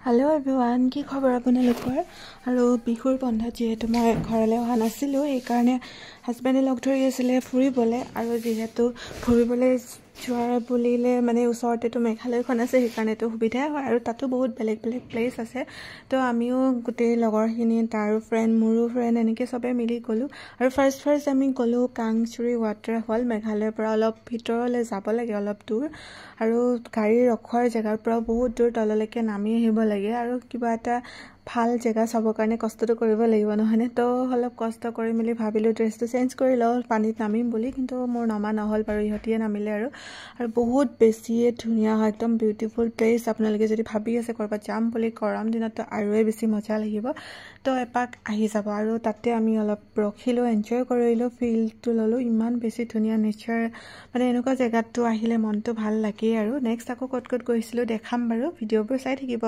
Hello' everyone, কি খবৰ আপোনালোকৰ? আৰু বিহুৰ বন্ধত যিহেতু মই ঘৰলৈ অহা নাছিলোঁ, সেইকাৰণে হাজবেণ্ডে লগ ধৰি আছিলে ফুৰিবলৈ। আৰু যিহেতু ফুৰিবলৈ যোৱাৰ বুলিলে মানে ওচৰতেতো মেঘালয়খন আছে, সেইকাৰণেতো সুবিধাই হয়। আৰু তাতো বহুত বেলেগ বেলেগ প্লেচ আছে। তো আমিও গোটেই লগৰখিনি, তাৰো ফ্ৰেণ্ড, মোৰো ফ্ৰেণ্ড, এনেকৈ চবেই মিলি গ'লোঁ। আৰু ফাৰ্ষ্ট আমি গ'লোঁ কাংচুৰী ৱাটাৰফল। মেঘালয়ৰ পৰা অলপ ভিতৰলৈ যাব লাগে, অলপ দূৰ। আৰু গাড়ী ৰখোৱাৰ জেগাৰ পৰাও বহুত দূৰ তললৈকে নামি আহিব লাগে। আৰু কিবা এটা ভাল জেগা চাবৰ কাৰণে কষ্টটো কৰিব লাগিব, নহয়নে? তো অলপ কষ্ট কৰি মেলি ভাবিলোঁ ড্ৰেছটো চেঞ্জ কৰি লওঁ, পানীত নামিম বুলি। কিন্তু মোৰ নমা নহ'ল বাৰু, ইহঁতিয়ে নামিলে। আৰু বহুত বেছিয়ে ধুনীয়া হয়, একদম বিউটিফুল প্লেচ। আপোনালোকে যদি ভাবি আছে ক'ৰবাত যাম বুলি, গৰম দিনততো আৰুৱে বেছি মজা লাগিব। তো এপাক আহি যাব। আৰু তাতে আমি অলপ ৰখিলোঁ, এনজয় কৰিলোঁ, ফিলটো ল'লোঁ। ইমান বেছি ধুনীয়া নেচাৰ, মানে এনেকুৱা জেগাতটো আহিলে মনটো ভাল লাগেই। আৰু নেক্সট আকৌ ক'ত গৈছিলোঁ দেখাম বাৰু, ভিডিঅ'বোৰ চাই থাকিব।